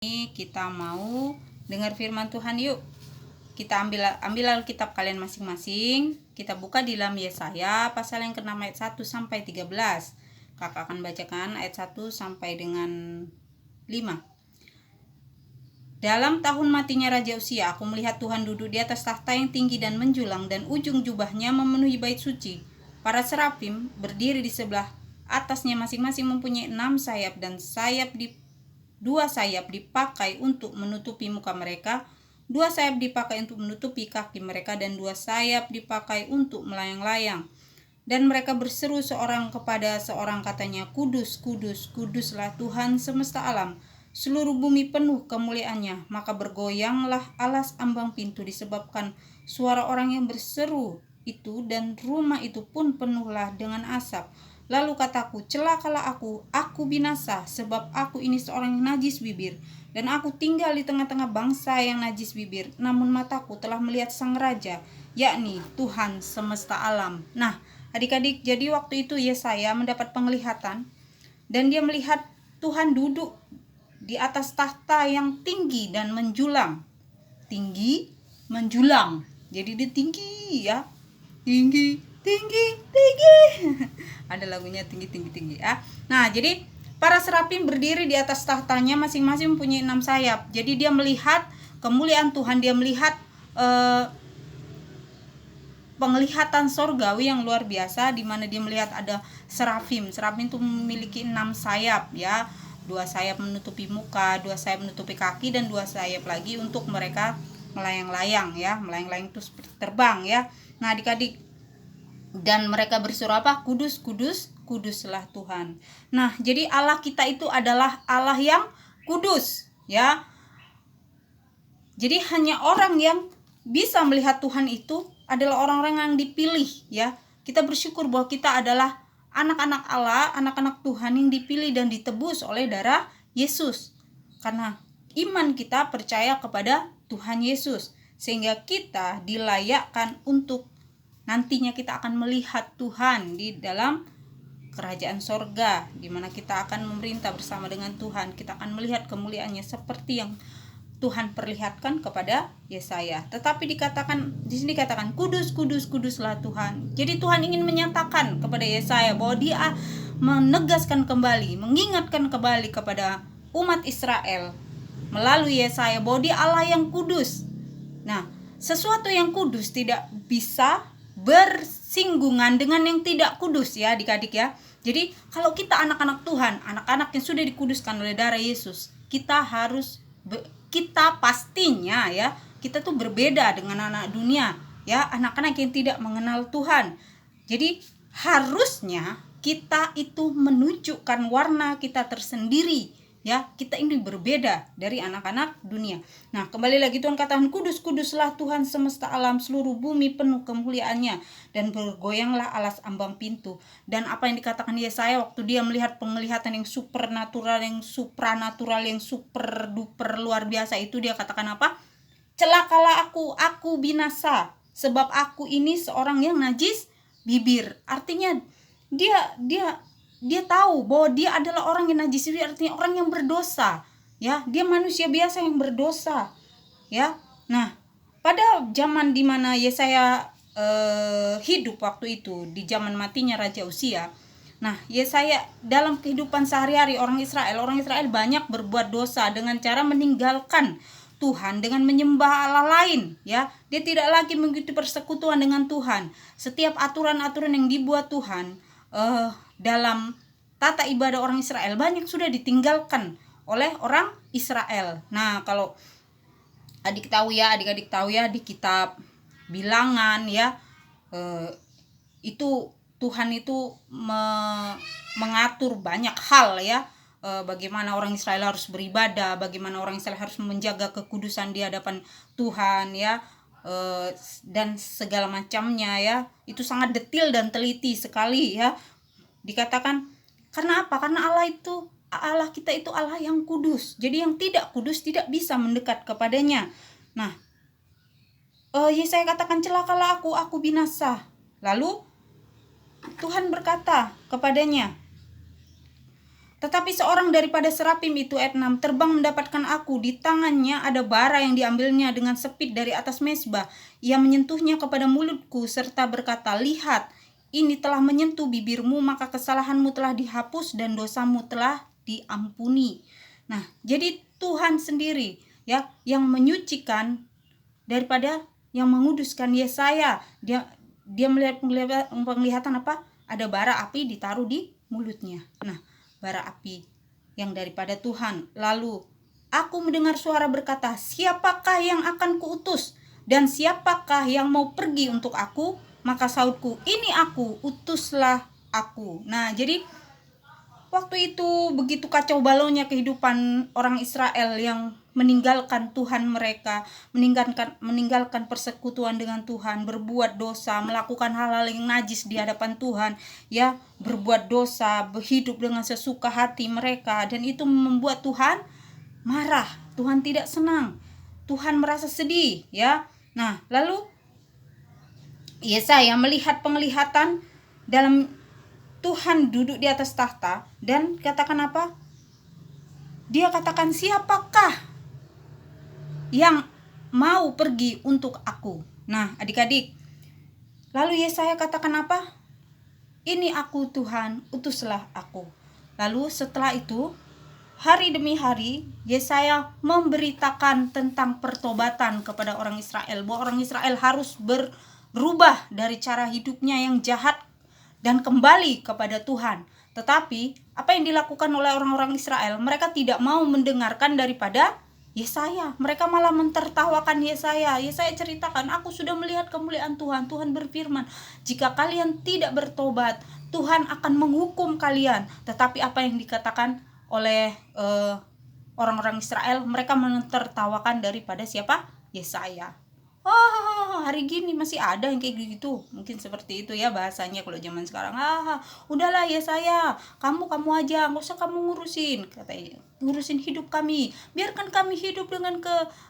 Ini kita mau dengar firman Tuhan yuk. Kita ambil Alkitab kalian masing-masing. Kita buka di dalam Yesaya pasal yang ke-6 ayat 1 sampai 13. Kakak akan bacakan ayat 1 sampai dengan 5. Dalam tahun matinya Raja Uzia, aku melihat Tuhan duduk di atas tahta yang tinggi dan menjulang, dan ujung jubahnya memenuhi bait suci. Para serafim berdiri di sebelah atasnya, masing-masing mempunyai 6 sayap, dan dua sayap dipakai untuk menutupi muka mereka, 2 sayap dipakai untuk menutupi kaki mereka, dan 2 sayap dipakai untuk melayang-layang. Dan mereka berseru seorang kepada seorang, katanya, Kudus, kudus, kuduslah Tuhan semesta alam. Seluruh bumi penuh kemuliaannya. Maka bergoyanglah alas ambang pintu disebabkan suara orang yang berseru itu, dan rumah itu pun penuhlah dengan asap. Lalu kataku, celakalah aku binasa, sebab aku ini seorang yang najis bibir, dan aku tinggal di tengah-tengah bangsa yang najis bibir. Namun mataku telah melihat Sang Raja, yakni Tuhan semesta alam. Nah, adik-adik, jadi waktu itu Yesaya mendapat penglihatan, dan dia melihat Tuhan duduk di atas tahta yang tinggi dan menjulang. Tinggi, menjulang. Jadi dia tinggi ya. Tinggi. Ada lagunya tinggi ya. Nah, jadi para serafim berdiri di atas tahtanya, masing-masing mempunyai 6 sayap. Jadi dia melihat kemuliaan Tuhan, dia melihat penglihatan sorgawi yang luar biasa, di mana dia melihat ada serafim. Serafim itu memiliki 6 sayap ya. 2 sayap menutupi muka, 2 sayap menutupi kaki, dan 2 sayap lagi untuk mereka melayang-layang ya. Melayang-layang itu seperti terbang ya. Nah, adik-adik, dan mereka berseru apa? Kudus, kudus, kuduslah Tuhan. Nah, jadi Allah kita itu adalah Allah yang kudus ya. Jadi hanya orang yang bisa melihat Tuhan itu adalah orang-orang yang dipilih ya. Kita bersyukur bahwa kita adalah anak-anak Allah, anak-anak Tuhan yang dipilih dan ditebus oleh darah Yesus. Karena iman kita percaya kepada Tuhan Yesus, sehingga kita dilayakkan untuk nantinya kita akan melihat Tuhan di dalam kerajaan sorga, di mana kita akan memerintah bersama dengan Tuhan. Kita akan melihat kemuliaannya seperti yang Tuhan perlihatkan kepada Yesaya. Tetapi di sini dikatakan kudus, kudus, kuduslah Tuhan. Jadi Tuhan ingin menyatakan kepada Yesaya bahwa Dia menegaskan kembali, mengingatkan kembali kepada umat Israel melalui Yesaya bahwa Dia Allah yang kudus. Nah, sesuatu yang kudus tidak bisa bersinggungan dengan yang tidak kudus ya adik-adik ya. Jadi kalau kita anak-anak Tuhan, anak-anak yang sudah dikuduskan oleh darah Yesus, kita pastinya ya, kita tuh berbeda dengan anak dunia ya, anak-anak yang tidak mengenal Tuhan. Jadi harusnya kita itu menunjukkan warna kita tersendiri ya, kita ini berbeda dari anak-anak dunia. Nah, kembali lagi Tuhan katakan, kudus, kuduslah Tuhan semesta alam, seluruh bumi penuh kemuliaannya, dan bergoyanglah alas ambang pintu. Dan apa yang dikatakan Yesaya waktu dia melihat penglihatan yang supernatural, yang supranatural, yang super duper luar biasa itu, dia katakan apa? Celakalah aku binasa, sebab aku ini seorang yang najis bibir. Artinya dia tahu bahwa dia adalah orang yang najis, artinya orang yang berdosa ya. Dia manusia biasa yang berdosa ya. Nah, pada zaman di mana Yesaya hidup waktu itu, di zaman matinya Raja Uzia. Nah, Yesaya dalam kehidupan sehari-hari orang Israel banyak berbuat dosa dengan cara meninggalkan Tuhan dengan menyembah Allah lain ya. Dia tidak lagi mengikuti persekutuan dengan Tuhan. Setiap aturan-aturan yang dibuat Tuhan dalam tata ibadah orang Israel banyak sudah ditinggalkan oleh orang Israel. Nah, kalau adik-adik tahu ya di kitab Bilangan ya, itu Tuhan itu mengatur banyak hal ya, bagaimana orang Israel harus beribadah, bagaimana orang Israel harus menjaga kekudusan di hadapan Tuhan ya, dan segala macamnya ya. Itu sangat detail dan teliti sekali ya. Dikatakan karena apa? Karena Allah kita itu Allah yang kudus. Jadi yang tidak kudus tidak bisa mendekat kepadanya. Nah, Yesaya katakan, celakalah aku binasa. Lalu Tuhan berkata kepadanya, Tetapi seorang daripada serafim itu, ayat 6, terbang mendapatkan aku. Di tangannya ada bara yang diambilnya dengan sepit dari atas mezbah. Ia menyentuhnya kepada mulutku serta berkata, lihat, ini telah menyentuh bibirmu, maka kesalahanmu telah dihapus dan dosamu telah diampuni. Nah, jadi Tuhan sendiri ya yang menyucikan daripada yang menguduskan. Yesaya dia melihat penglihatan apa? Ada bara api ditaruh di mulutnya. Nah, bara api yang daripada Tuhan. Lalu aku mendengar suara berkata, siapakah yang akan kuutus dan siapakah yang mau pergi untuk aku? Maka sautku, ini aku, utuslah aku. Nah, jadi waktu itu begitu kacau balaunya kehidupan orang Israel yang meninggalkan Tuhan mereka, meninggalkan persekutuan dengan Tuhan, berbuat dosa, melakukan hal-hal yang najis di hadapan Tuhan, ya, berbuat dosa, berhidup dengan sesuka hati mereka, dan itu membuat Tuhan marah, Tuhan tidak senang, Tuhan merasa sedih, ya. Nah, lalu Yesaya melihat penglihatan dalam Tuhan duduk di atas tahta dan katakan apa? Dia katakan, siapakah yang mau pergi untuk aku? Nah, adik-adik, lalu Yesaya katakan apa? Ini aku Tuhan, utuslah aku. Lalu setelah itu, hari demi hari, Yesaya memberitakan tentang pertobatan kepada orang Israel, bahwa orang Israel harus berubah dari cara hidupnya yang jahat dan kembali kepada Tuhan. Tetapi apa yang dilakukan oleh orang-orang Israel? Mereka tidak mau mendengarkan daripada Yesaya. Mereka malah mentertawakan Yesaya. Yesaya ceritakan, aku sudah melihat kemuliaan Tuhan. Tuhan berfirman, jika kalian tidak bertobat, Tuhan akan menghukum kalian. Tetapi apa yang dikatakan oleh orang-orang Israel? Mereka mentertawakan daripada siapa? Yesaya. Oh, hari gini masih ada yang kayak gitu. Mungkin seperti itu ya bahasanya kalau zaman sekarang. Udahlah Yesaya, kamu aja, nggak usah kamu ngurusin, katanya. Ngurusin hidup kami. Biarkan kami hidup dengan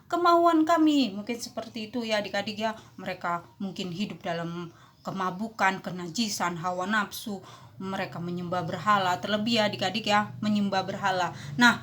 kemauan kami. Mungkin seperti itu ya adik-adik ya. Mereka mungkin hidup dalam kemabukan, kenajisan, hawa nafsu. Mereka menyembah berhala, terlebih ya adik-adik ya, menyembah berhala. Nah,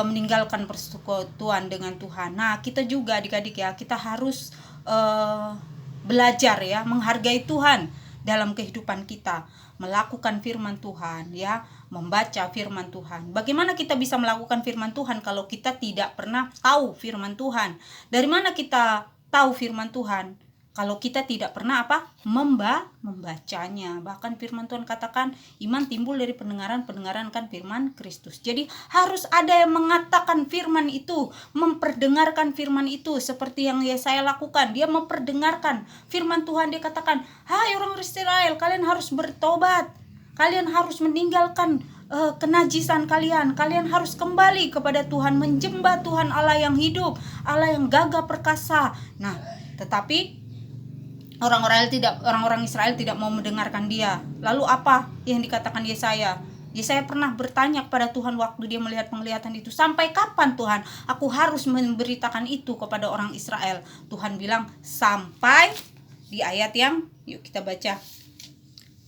meninggalkan persekutuan dengan Tuhan. Nah, kita juga adik-adik ya, kita harus belajar ya, menghargai Tuhan dalam kehidupan kita, melakukan firman Tuhan ya, membaca firman Tuhan. Bagaimana kita bisa melakukan firman Tuhan kalau kita tidak pernah tahu firman Tuhan? Dari mana kita tahu firman Tuhan? Kalau kita tidak pernah membacanya. Bahkan firman Tuhan katakan, iman timbul dari pendengaran kan firman Kristus. Jadi harus ada yang mengatakan firman itu, memperdengarkan firman itu, seperti yang Yesaya lakukan. Dia memperdengarkan firman Tuhan. Dia katakan, hai orang Israel, kalian harus bertobat, kalian harus meninggalkan kenajisan kalian harus kembali kepada Tuhan, menyembah Tuhan Allah yang hidup, Allah yang gagah perkasa. Nah, tetapi orang-orang Israel tidak mau mendengarkan dia. Lalu apa yang dikatakan Yesaya? Yesaya pernah bertanya kepada Tuhan waktu dia melihat penglihatan itu, sampai kapan Tuhan aku harus memberitakan itu kepada orang Israel? Tuhan bilang, sampai di ayat yang, yuk kita baca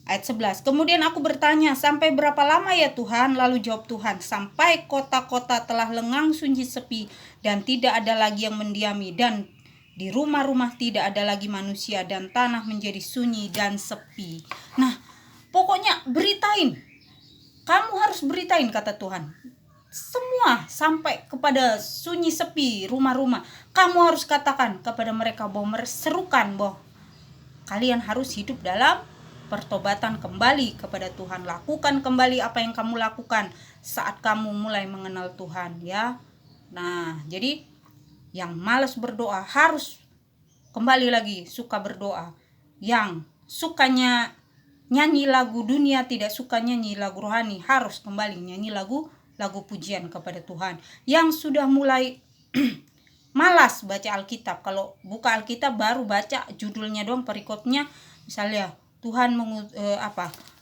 ayat 11. Kemudian aku bertanya, sampai berapa lama ya Tuhan? Lalu jawab Tuhan, sampai kota-kota telah lengang sunyi sepi dan tidak ada lagi yang mendiami, dan di rumah-rumah tidak ada lagi manusia, dan tanah menjadi sunyi dan sepi. Nah, pokoknya beritain. Kamu harus beritain, kata Tuhan. Semua sampai kepada sunyi sepi rumah-rumah. Kamu harus katakan kepada mereka bahwa serukan bahwa kalian harus hidup dalam pertobatan kembali kepada Tuhan. Lakukan kembali apa yang kamu lakukan saat kamu mulai mengenal Tuhan ya. Nah, jadi yang malas berdoa harus kembali lagi suka berdoa. Yang sukanya nyanyi lagu dunia, tidak suka nyanyi lagu rohani, harus kembali nyanyi lagu pujian kepada Tuhan. Yang sudah mulai malas baca Alkitab, kalau buka Alkitab baru baca judulnya doang, perikopnya misalnya Tuhan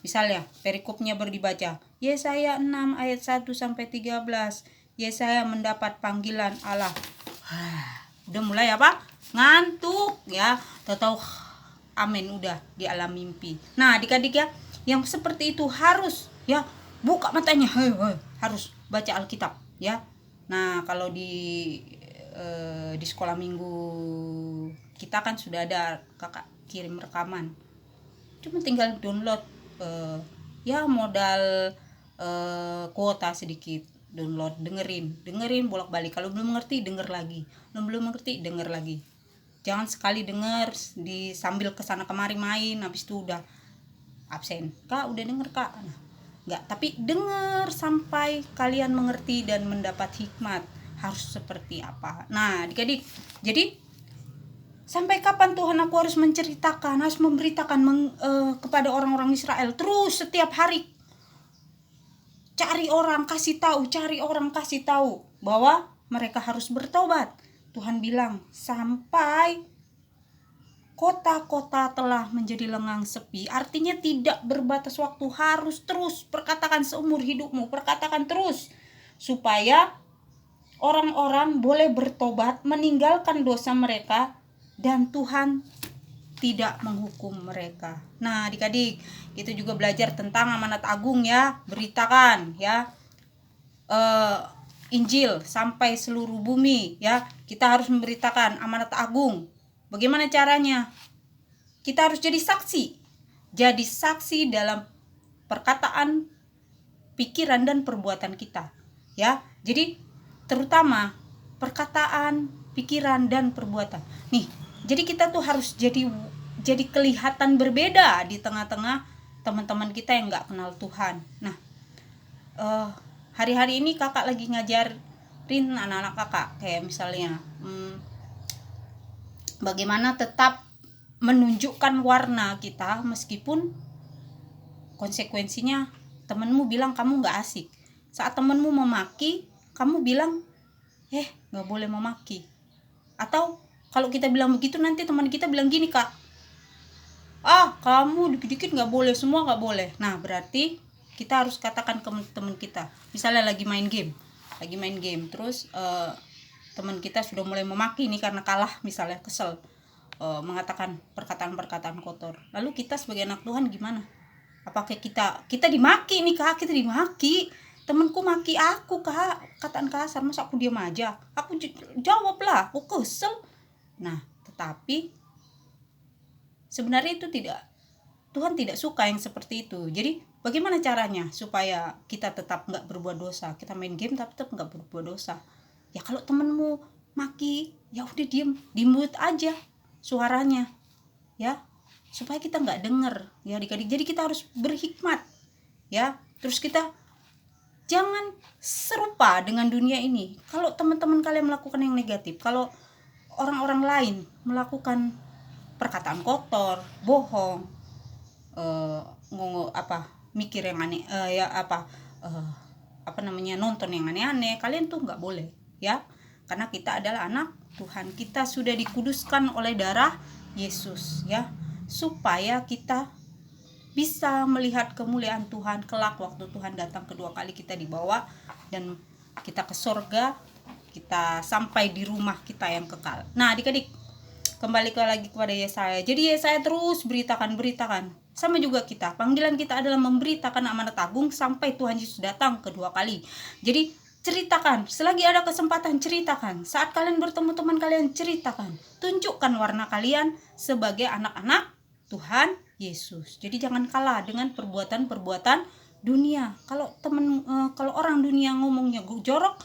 misalnya perikopnya baru dibaca Yesaya 6 ayat 1 sampai 13. Yesaya mendapat panggilan Allah. Udah mulai ngantuk ya, tahu amin, udah di alam mimpi. Nah adik-adik ya, yang seperti itu harus ya buka matanya, harus baca Alkitab ya. Nah, kalau di sekolah minggu kita kan sudah ada kakak kirim rekaman, cuma tinggal download, ya modal kuota sedikit, download, dengerin bolak-balik. Kalau belum mengerti denger lagi, belum mengerti denger lagi. Jangan sekali denger di sambil kesana kemari main, habis itu udah absen. Kak udah denger kak, nah, enggak, tapi denger sampai kalian mengerti dan mendapat hikmat harus seperti apa. Nah adik-adik, jadi sampai kapan Tuhan aku harus menceritakan, harus memberitakan kepada orang-orang Israel terus setiap hari, cari orang kasih tahu bahwa mereka harus bertobat. Tuhan bilang sampai kota-kota telah menjadi lengang sepi, artinya tidak berbatas waktu, harus terus perkatakan seumur hidupmu, perkatakan terus supaya orang-orang boleh bertobat, meninggalkan dosa mereka, dan Tuhan tidak menghukum mereka. Nah adik-adik, kita juga belajar tentang amanat agung ya, beritakan ya Injil sampai seluruh bumi ya. Kita harus memberitakan amanat agung. Bagaimana caranya? Kita harus jadi saksi dalam perkataan, pikiran dan perbuatan kita ya. Jadi terutama perkataan, pikiran dan perbuatan. Nih, jadi kita tuh harus jadi kelihatan berbeda di tengah-tengah teman-teman kita yang nggak kenal Tuhan. Nah, hari-hari ini kakak lagi ngajarin anak-anak kakak, kayak misalnya bagaimana tetap menunjukkan warna kita meskipun konsekuensinya temenmu bilang kamu nggak asik. Saat temenmu memaki, kamu bilang nggak boleh memaki. Atau kalau kita bilang begitu, nanti teman kita bilang gini, kak, kamu dikit-dikit nggak boleh, semua nggak boleh. Nah berarti kita harus katakan ke teman kita, misalnya lagi main game, terus teman kita sudah mulai memaki nih karena kalah, misalnya kesel, mengatakan perkataan-perkataan kotor. Lalu kita sebagai anak Tuhan gimana? Apakah kita dimaki nih kak, kita dimaki, temanku maki aku kak, kataan kasar, masa aku diam aja? Aku jawablah, aku kesel. Nah tetapi sebenarnya itu Tuhan tidak suka yang seperti itu. Jadi bagaimana caranya supaya kita tetap nggak berbuat dosa? Kita main game tapi tetap nggak berbuat dosa. Ya kalau temenmu maki, ya udah di mute aja suaranya ya, supaya kita nggak denger ya adik-adik. Jadi kita harus berhikmat ya. Terus kita jangan serupa dengan dunia ini. Kalau teman-teman kalian melakukan yang negatif, kalau orang-orang lain melakukan perkataan kotor, bohong, mikir yang aneh, nonton yang aneh-aneh, kalian tuh nggak boleh ya, karena kita adalah anak Tuhan. Kita sudah dikuduskan oleh darah Yesus ya, supaya kita bisa melihat kemuliaan Tuhan kelak waktu Tuhan datang kedua kali. Kita dibawa dan kita ke surga, kita sampai di rumah kita yang kekal. Nah adik-adik, kembali lagi kepada Yesaya. Jadi Yesaya terus beritakan. Sama juga kita, panggilan kita adalah memberitakan amanat agung sampai Tuhan Yesus datang kedua kali. Jadi ceritakan, selagi ada kesempatan ceritakan. Saat kalian bertemu teman kalian, ceritakan. Tunjukkan warna kalian sebagai anak-anak Tuhan Yesus. Jadi jangan kalah dengan perbuatan-perbuatan dunia. Kalau orang dunia ngomongnya jorok,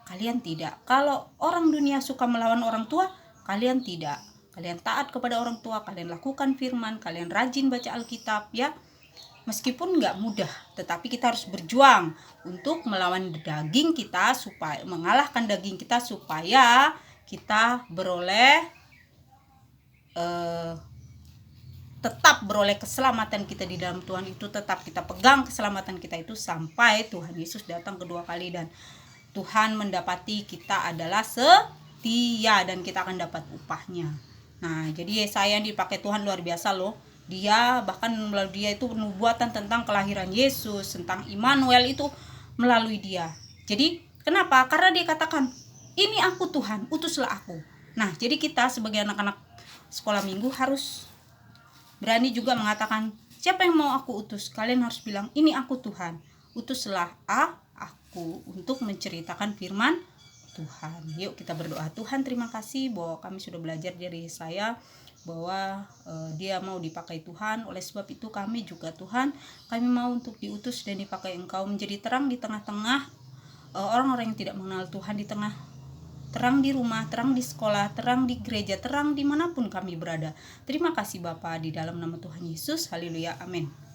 kalian tidak. Kalau orang dunia suka melawan orang tua, kalian tidak. Kalian taat kepada orang tua, kalian lakukan firman, kalian rajin baca Alkitab ya. Meskipun nggak mudah, tetapi kita harus berjuang untuk melawan daging kita, supaya mengalahkan daging kita, supaya kita beroleh tetap beroleh keselamatan kita di dalam Tuhan. Itu tetap kita pegang keselamatan kita itu sampai Tuhan Yesus datang kedua kali, dan Tuhan mendapati kita adalah setia dan kita akan dapat upahnya. Nah jadi Yesaya yang dipakai Tuhan luar biasa loh. Dia bahkan melalui dia itu penubuatan tentang kelahiran Yesus, tentang Immanuel itu melalui dia. Jadi kenapa? Karena dia katakan, ini aku Tuhan, utuslah aku. Nah jadi kita sebagai anak-anak sekolah minggu harus berani juga mengatakan, siapa yang mau aku utus? Kalian harus bilang, ini aku Tuhan, utuslah aku untuk menceritakan firman Tuhan. Yuk kita berdoa. Tuhan, terima kasih bahwa kami sudah belajar dari saya bahwa dia mau dipakai Tuhan. Oleh sebab itu kami juga Tuhan, kami mau untuk diutus dan dipakai Engkau menjadi terang di tengah-tengah orang-orang yang tidak mengenal Tuhan, di tengah terang di rumah, terang di sekolah, terang di gereja, terang dimanapun kami berada. Terima kasih Bapa, di dalam nama Tuhan Yesus. Haleluya, amin.